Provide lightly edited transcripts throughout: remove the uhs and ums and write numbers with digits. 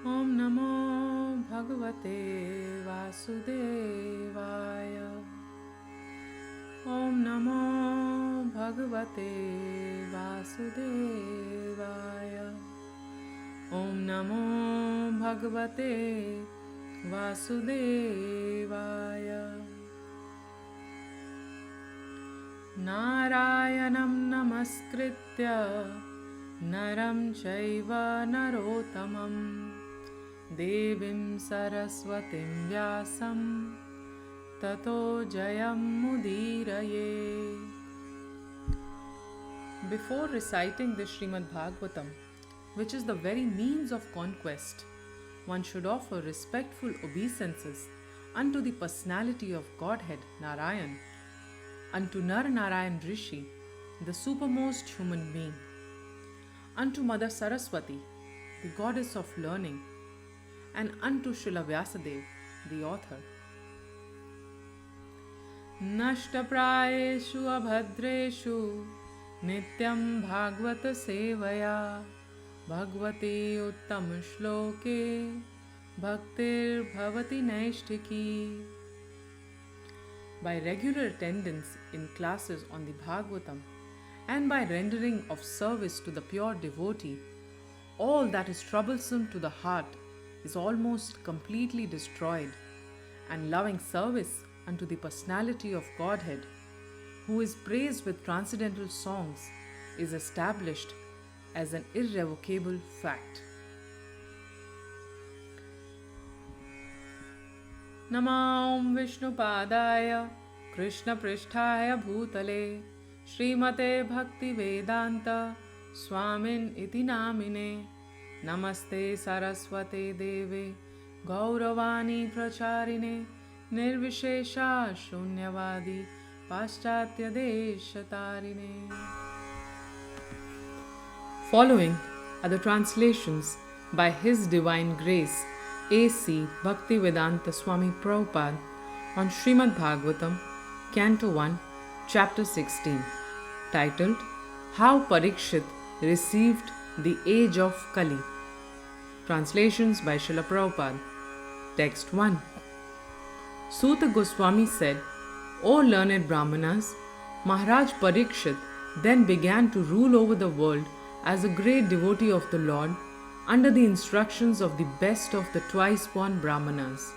Om Namo Bhagavate Vasudevaya. Om Namo Bhagavate Vasudevaya. Om Namo Bhagavate Vasudevaya. Narayanam Namaskritya Naram Chaiva Narottamam Devim Saraswatim Vyasam Tato Jayam Mudiraye. Before reciting the Srimad Bhagavatam, which is the very means of conquest, one should offer respectful obeisances unto the personality of Godhead Narayan, unto Nar Narayan Rishi, the supermost human being, unto Mother Saraswati, the goddess of learning, and unto Srila Vyasadeva, the author. Nashtaprayeshu abhadreshu nityam bhagavata sevaya bhagavate uttam shloke bhaktir bhavati naishtiki. By regular attendance in classes on the Bhagavatam and by rendering of service to the pure devotee, all that is troublesome to the heart is almost completely destroyed, and loving service unto the personality of Godhead, who is praised with transcendental songs, is established as an irrevocable fact. Namam Vishnupadaya Krishna Pristhaya Bhutale Srimate Bhaktivedanta Swamin iti namine Namaste Saraswate Deve Gauravani Pracharine Nirvishesha Shunyavadi Paschatya Deshatarine. Following are the translations by His Divine Grace A.C. Bhaktivedanta Swami Prabhupada on Srimad Bhagavatam, Canto 1, Chapter 16, titled How Pariksit Received the Age of Kali. Translations by Srila Prabhupada. Text 1. Suta Goswami said, O learned Brahmanas, Maharaj Pariksit then began to rule over the world as a great devotee of the Lord under the instructions of the best of the twice-born Brahmanas.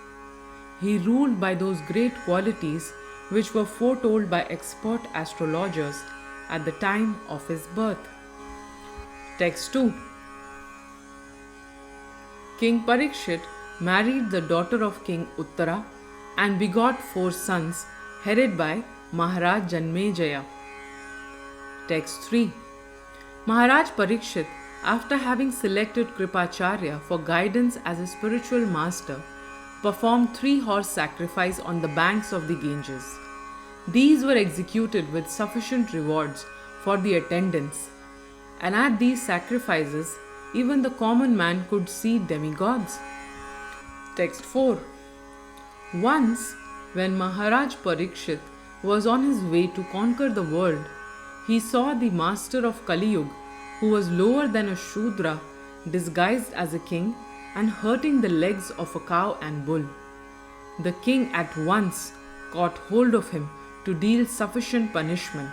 He ruled by those great qualities which were foretold by expert astrologers at the time of his birth. Text 2. King Pariksit married the daughter of King Uttara and begot 4 sons headed by Maharaj Janmejaya. Text 3. Maharaj Pariksit, after having selected Kripacharya for guidance as a spiritual master, performed 3 horse sacrifice on the banks of the Ganges. These were executed with sufficient rewards for the attendants, and at these sacrifices even the common man could see demigods. Text 4. Once, when Maharaj Pariksit was on his way to conquer the world, he saw the master of Kali Yuga, who was lower than a Shudra, disguised as a king and hurting the legs of a cow and bull. The king at once caught hold of him to deal sufficient punishment.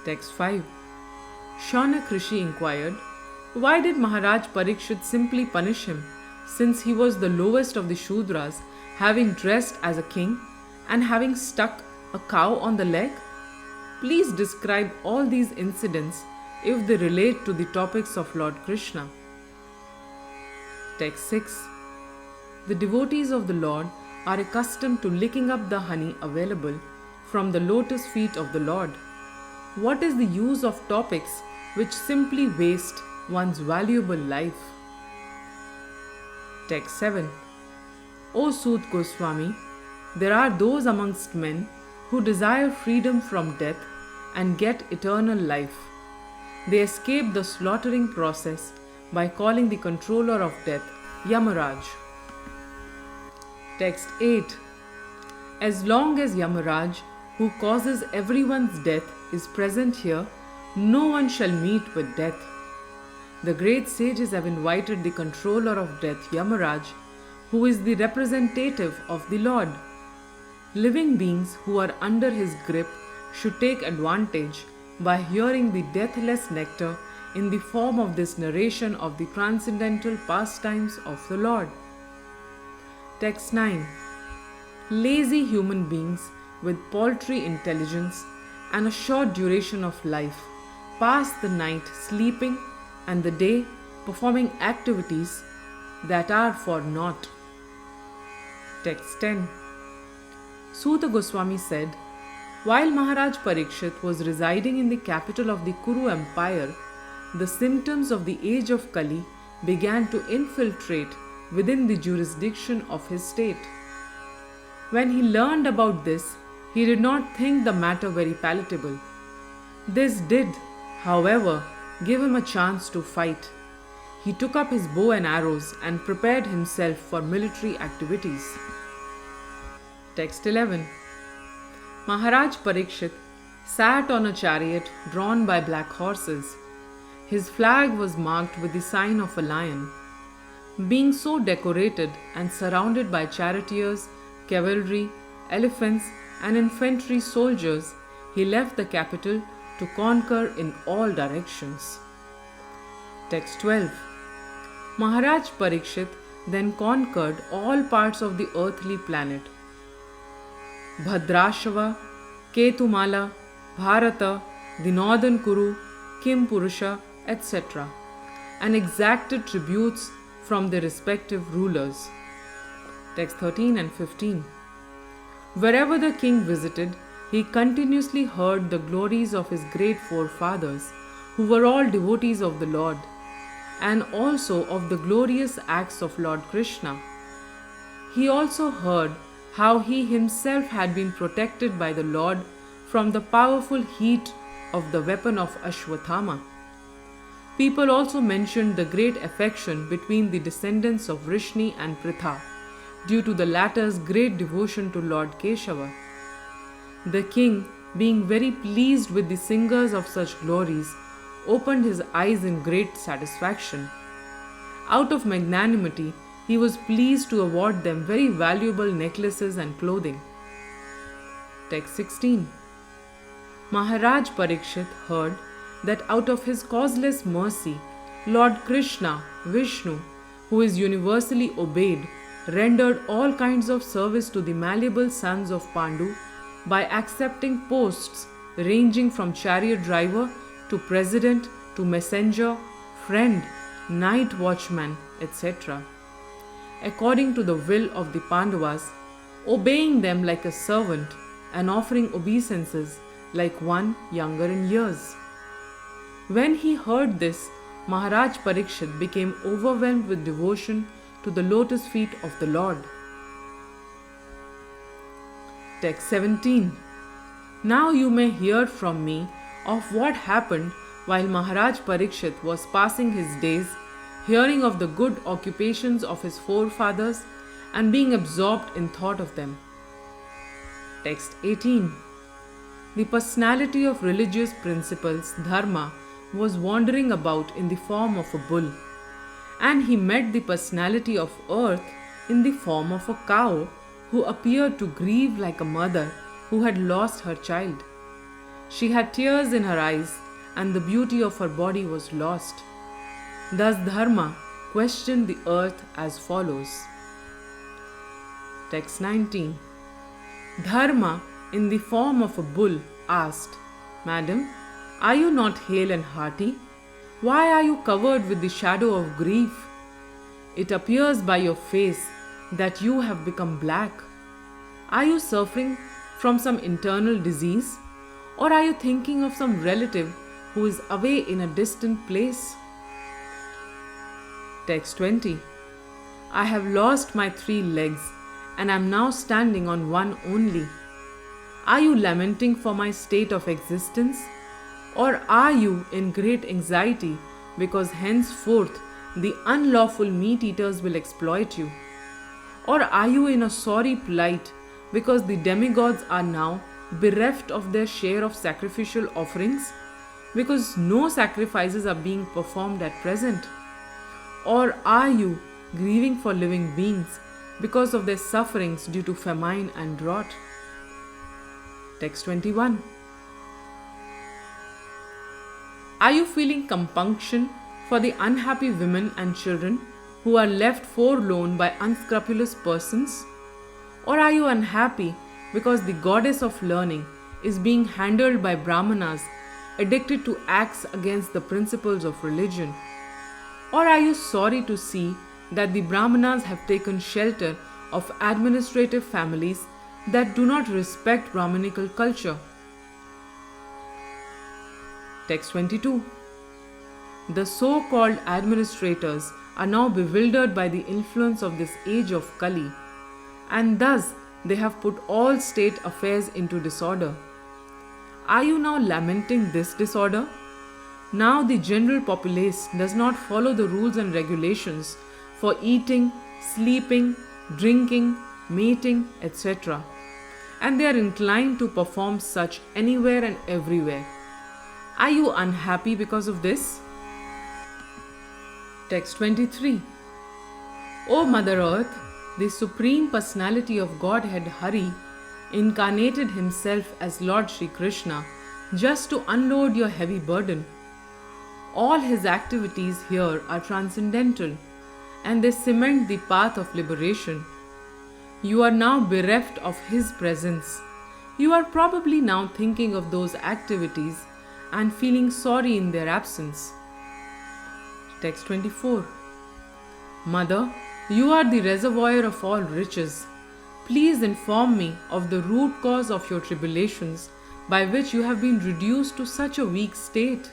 Text 5. Shaunak Rishi inquired, why did Maharaj Pariksit simply punish him, since he was the lowest of the Shudras, having dressed as a king and having stuck a cow on the leg? Please describe all these incidents if they relate to the topics of Lord Krishna. Text 6. The devotees of the Lord are accustomed to licking up the honey available from the lotus feet of the Lord. What is the use of topics which simply waste one's valuable life? Text 7. O Sut Goswami, there are those amongst men who desire freedom from death and get eternal life. They escape the slaughtering process by calling the controller of death Yamaraj. Text 8. As long as Yamaraj, who causes everyone's death, is present here, no one shall meet with death. the great sages have invited the controller of death, Yamaraj, who is the representative of the Lord. Living beings who are under his grip should take advantage by hearing the deathless nectar in the form of this narration of the transcendental pastimes of the Lord. Text 9. Lazy human beings with paltry intelligence and a short duration of life pass the night sleeping and the day performing activities that are for naught. Text 10. Suta Goswami said, while Maharaj Pariksit was residing in the capital of the Kuru Empire, the symptoms of the age of Kali began to infiltrate within the jurisdiction of his state. When he learned about this, he did not think the matter very palatable. This did, however, give him a chance to fight. He took up his bow and arrows and prepared himself for military activities. Text 11. Maharaj Pariksit sat on a chariot drawn by black horses. His flag was marked with the sign of a lion. Being so decorated and surrounded by charioteers, cavalry, elephants, and infantry soldiers, he left the capital to conquer in all directions. Text 12. Maharaj Pariksit then conquered all parts of the earthly planet. Bhadrashava, Ketumala, Bharata, the northern Kuru, Kim Purusha, etc., and exacted tributes from their respective rulers. Text 13 and 15. Wherever the king visited, he continuously heard the glories of his great forefathers, who were all devotees of the Lord, and also of the glorious acts of Lord Krishna. He also heard how he himself had been protected by the Lord from the powerful heat of the weapon of Ashwathama. People also mentioned the great affection between the descendants of Vrishni and Pritha, due to the latter's great devotion to Lord Keshava. The king, being very pleased with the singers of such glories, opened his eyes in great satisfaction. Out of magnanimity, he was pleased to award them very valuable necklaces and clothing. Text 16. Maharaj Pariksit heard that out of his causeless mercy, Lord Krishna, Vishnu, who is universally obeyed, rendered all kinds of service to the malleable sons of Pandu by accepting posts ranging from chariot driver to president to messenger, friend, night watchman, etc., according to the will of the Pandavas, obeying them like a servant and offering obeisances like one younger in years. When he heard this, Maharaj Pariksit became overwhelmed with devotion to the lotus feet of the Lord. Text 17. Now you may hear from me of what happened while Maharaj Pariksit was passing his days hearing of the good occupations of his forefathers and being absorbed in thought of them. Text 18. The personality of religious principles, Dharma, was wandering about in the form of a bull, and he met the personality of earth in the form of a cow, who appeared to grieve like a mother who had lost her child. She had tears in her eyes, and the beauty of her body was lost. Thus Dharma questioned the earth as follows. Text 19. Dharma, in the form of a bull, asked, Madam, are you not hale and hearty? Why are you covered with the shadow of grief? It appears by your face that you have become black. Are you suffering from some internal disease? Or are you thinking of some relative who is away in a distant place? Text 20. I have lost my 3 legs and am now standing on one only. Are you lamenting for my state of existence? Or are you in great anxiety because henceforth the unlawful meat-eaters will exploit you? Or are you in a sorry plight because the demigods are now bereft of their share of sacrificial offerings? because no sacrifices are being performed at present? Or are you grieving for living beings because of their sufferings due to famine and drought? Text 21. Are you feeling compunction for the unhappy women and children who are left forlorn by unscrupulous persons? Or are you unhappy because the goddess of learning is being handled by Brahmanas addicted to acts against the principles of religion? Or are you sorry to see that the Brahmanas have taken shelter of administrative families that do not respect Brahmanical culture? Text 22. The so-called administrators are now bewildered by the influence of this age of Kali, and thus they have put all state affairs into disorder. Are you now lamenting this disorder? Now the general populace does not follow the rules and regulations for eating, sleeping, drinking, mating, etc., and they are inclined to perform such anywhere and everywhere. Are you unhappy because of this? Text 23. O Mother Earth, the Supreme Personality of Godhead Hari incarnated himself as Lord Shri Krishna just to unload your heavy burden. All his activities here are transcendental and they cement the path of liberation. You are now bereft of his presence. You are probably now thinking of those activities and feeling sorry in their absence. Text 24. Mother, you are the reservoir of all riches. Please inform me of the root cause of your tribulations by which you have been reduced to such a weak state.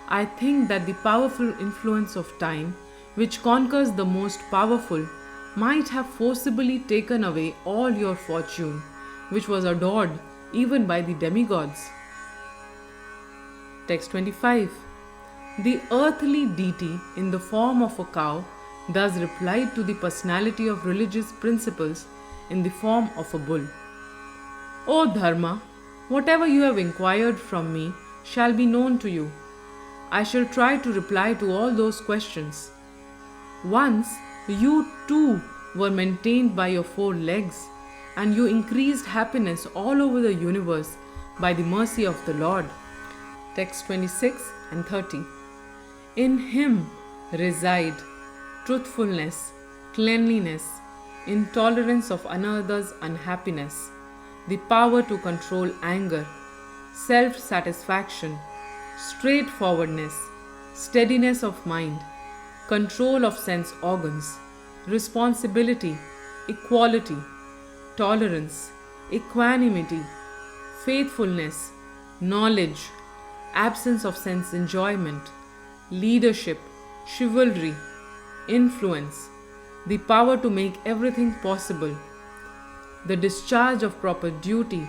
I think that the powerful influence of time, which conquers the most powerful, might have forcibly taken away all your fortune, which was adored even by the demigods. Text 25. The earthly deity in the form of a cow thus replied to the personality of religious principles in the form of a bull. O Dharma, whatever you have inquired from me shall be known to you. I shall try to reply to all those questions. Once you too were maintained by your 4 legs, and you increased happiness all over the universe by the mercy of the Lord. Text 26 and 30. In him reside truthfulness, cleanliness, intolerance of another's unhappiness, the power to control anger, self-satisfaction, straightforwardness, steadiness of mind, control of sense organs, responsibility, equality, tolerance, equanimity, faithfulness, knowledge, absence of sense enjoyment, leadership, chivalry, influence, the power to make everything possible, the discharge of proper duty,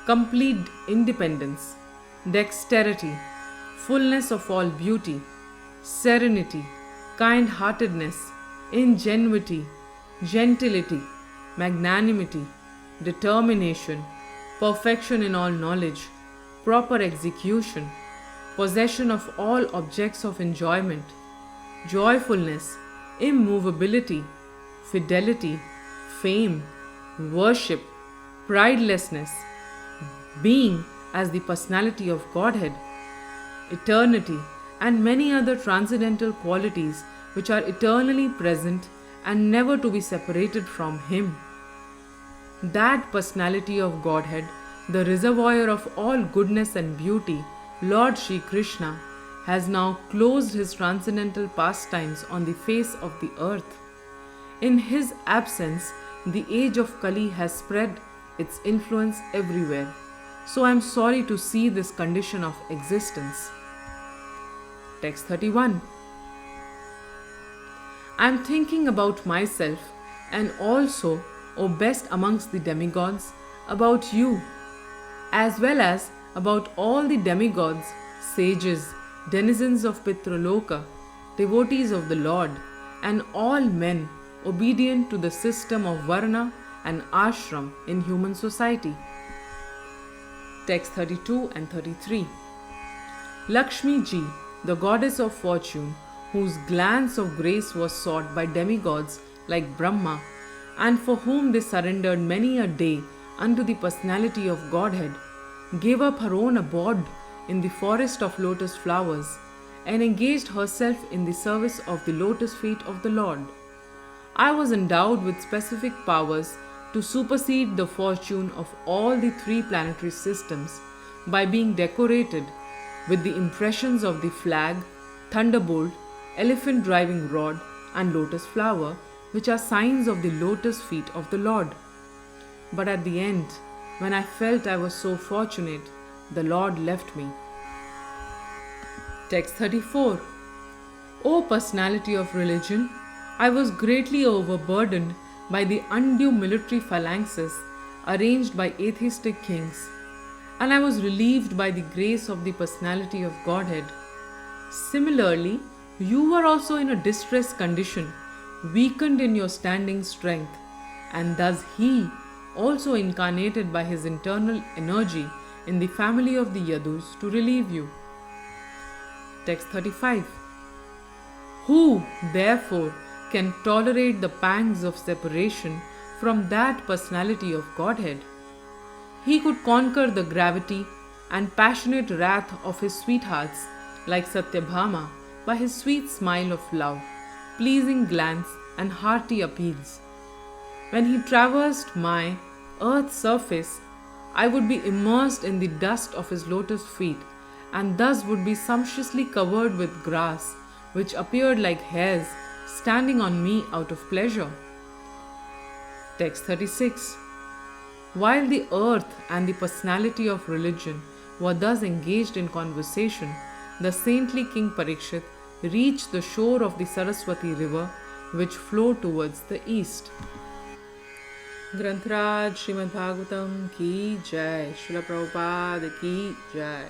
complete independence, dexterity, fullness of all beauty, serenity, kind-heartedness, ingenuity, gentility, magnanimity, determination, perfection in all knowledge, proper execution, possession of all objects of enjoyment, joyfulness, immovability, fidelity, fame, worship, pridelessness, being as the personality of Godhead, eternity, and many other transcendental qualities which are eternally present and never to be separated from Him. That personality of Godhead, the reservoir of all goodness and beauty, Lord Shri Krishna, has now closed His transcendental pastimes on the face of the earth. In His absence, the age of Kali has spread its influence everywhere. So I am sorry to see this condition of existence. Text 31. I am thinking about myself and also, O best amongst the demigods, about you, as well as about all the demigods, sages, denizens of Pitraloka, devotees of the Lord, and all men obedient to the system of Varna and Ashram in human society. Text 32 and 33. Lakshmi Ji, the goddess of fortune, whose glance of grace was sought by demigods like Brahma, and for whom they surrendered many a day unto the personality of Godhead, gave up her own abode in the forest of lotus flowers and engaged herself in the service of the lotus feet of the Lord. I was endowed with specific powers to supersede the fortune of all the three planetary systems by being decorated with the impressions of the flag, thunderbolt, elephant driving rod, and lotus flower, which are signs of the lotus feet of the Lord. But at the end, when I felt I was so fortunate, the Lord left me. Text 34. O personality of religion, I was greatly overburdened by the undue military phalanxes arranged by atheistic kings, and I was relieved by the grace of the personality of Godhead. Similarly, you were also in a distressed condition, weakened in your standing strength, and thus He also incarnated by His internal energy in the family of the Yadus to relieve you. Text 35. Who, therefore, can tolerate the pangs of separation from that personality of Godhead? He could conquer the gravity and passionate wrath of his sweethearts like Satyabhama by his sweet smile of love, pleasing glance, and hearty appeals. When he traversed my earth's surface, I would be immersed in the dust of his lotus feet, and thus would be sumptuously covered with grass, which appeared like hairs standing on me out of pleasure. Text 36. While the earth and the personality of religion were thus engaged in conversation, the saintly King Pariksit reached the shore of the Saraswati river, which flowed towards the east. Granth Raj Srimad Bhagavatam ki jai, Srila Prabhupada ki jai.